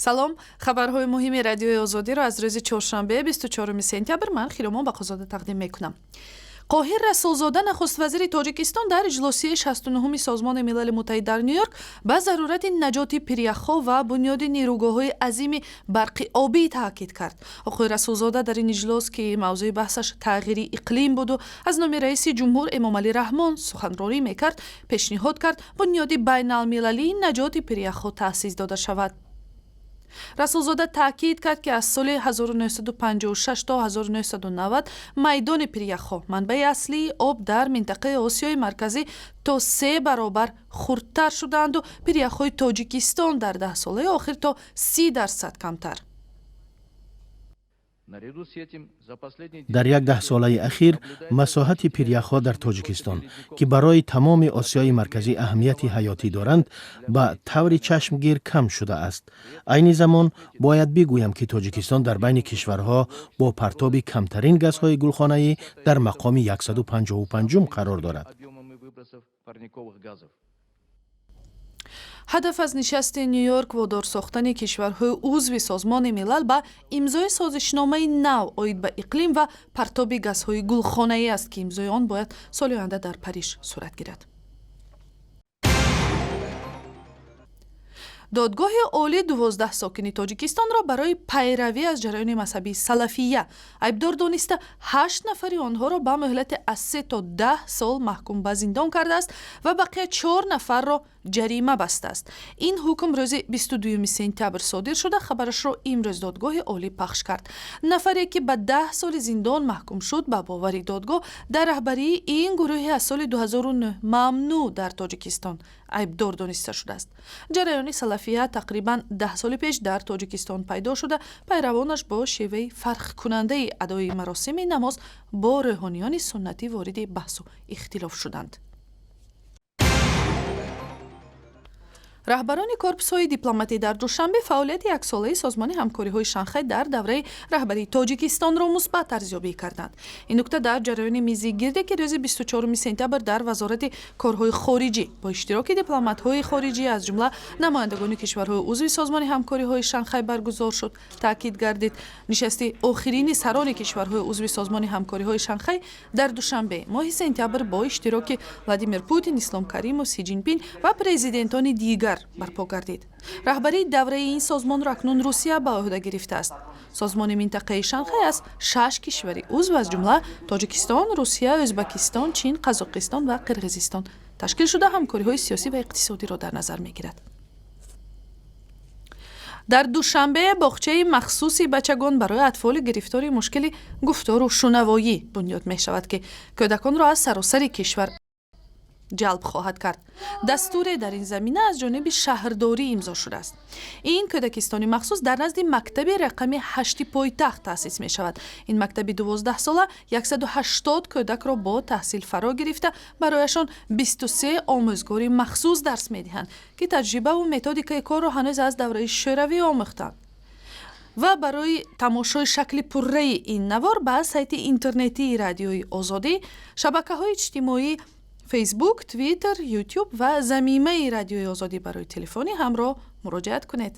салом, хабарҳои муҳими радиои озодиро аз рӯзи чоршанбе 24 сентябр ман Хиромон Бақозода тақдим мекунам. Қоҳир Расулзода нахуст-вазири Тоҷикистон дар иҷлосии 69-уми Созмони Милали Муттаҳид дар Ню-Йорк ба зарурати наҷоти пиряхҳо ва бунёди нирӯгоҳҳои азими барқи обӣ таъкид кард. Оқои Расулзода дар ин иҷлос, ки мавзӯи баҳсаш тағйири иқлим буду, аз номи раиси ҷумҳур Эмомалӣ Раҳмон суханронӣ мекард, пешниҳод кард бунёди байналмилалии наҷоти пиряхҳо таъсис дода шавад. Расулзода таъкид кард, ки аз соли 1956 то 1990 майдони пиряхҳо, манбаи аслии об дар минтақаи Осиёи марказӣ, то 3 баробар хурдтар шуданду пиряхҳои Тоҷикистон дар 10 солаи охир то 30% камтар. дар як 10 солаи ахир масоҳати пиряхҳо дар Тоҷикистон, ки барои тамоми Осиёи марказӣ аҳамияти ҳаётӣ доранд, ба таври чашмгир кам шудааст. айни замон бояд бигӯям, ки Тоҷикистон дар байни кишварҳо бо партоби камтарин газҳои гулхонаӣ дар мақоми 155 қарор дорад. ҳадаф аз нишасти Ню-Йорк водор сохтани кишварҳои узви Созмони Милал ба имзои созишномаи нав оид ба иқлим ва партоби газҳои гулхонаӣ аст, ки имзои он бояд соли оянда дар Париж сурат гирад. додгоҳи олӣ 12 сокини Тоҷикистонро барои пайравӣ аз ҷараёни мазҳабии салафия айбдор дониста 8 нафари онҳоро ба муҳлати аз 3 то 10 сол маҳкум ба зиндон кардааст ва бақия 4 нафарро ҷарима бастааст. Ин ҳукм рӯзи 22 сентябр содир шуда, хабарашро имрӯз додгоҳи олӣ пахш кард. Нафаре, ки ба 10 соли зиндон маҳкум шуд, ба бовари додгоҳ дар раҳбарии ин гурӯҳи аз соли 2009 мамнӯъ дар Тоҷикистон айбдор дониста шудааст. ҷараёни салафия тақрибан 10 соли пеш дар Тоҷикистон пайдо шуда, пайравонаш бо шеваи фарқкунандаи адои маросими намоз бо рӯҳониёни суннатӣ вориди баҳсу ихтилоф шуданд. раҳбарони корпусҳои дипломатӣ дар душанбе фаъолияти яксолаи созмони ҳамкориҳои Шанхай дар давраи раҳбарии Тоҷикистонро мусбат арзёбӣ карданд. Ин нукта дар ҷараёни мизи гирде, ки рӯзи 24 сентябр дар вазорати корҳои хориҷӣ бо иштироки дипломатҳои хориҷӣ аз ҷумла намояндагони кишварҳои узви созмони ҳамкориҳои Шанхай баргузор шуд, таъкид гардид. нишасти охирини сарони кишварҳои узви созмони ҳамкориҳои Шанхай дар душанбе моҳи сентябр бо иштироки Владимир Путин, Ислом Каримов, Си Ҷинпин ва президентони дигар барпо гардид. раҳбарии давраи ин созмонро акнун Русия ба ӯҳда гирифтааст. созмони минтақаи Шанхай аз 6 кишвари узв аз ҷумла Тоҷикистон, Русия, Ӯзбекистон, Чин, Қазоқистон ва Қирғизистон ташкил шуда ҳамкориҳои сиёсӣ ва иқтисодиро дар назар мегирад. дар душанбе боғчаи махсуси бачагон барои атфоли гирифтори мушкили гуфтору шунавоӣ бунёд мешавад, ки кӯдаконро аз саросари кишвар ҷалб хоҳад кард. дастуре дар ин замина аз ҷониби шаҳрдорӣ имзо шудааст. ин кӯдакистони махсус дар назди мактаби рақами 8 пойтахт таъсис мешавад. ин мактаби 12 сола 180 кӯдакро бо таҳсил фаро гирифта, барояшон 23 омӯзгори махсус дарс медиҳанд, ки таҷрибаву методикаи корро ҳанӯз аз давраи шӯравӣ омӯхтанд. ва барои тамошои шакли пурраи ин навор ба сайти интернетии радиои Озодӣ, шабакаҳои иҷтимоӣ Facebook, Twitter, YouTube ва замимаи радиои Озодӣ барои телефони ҳамроҳ муроҷиат кунед.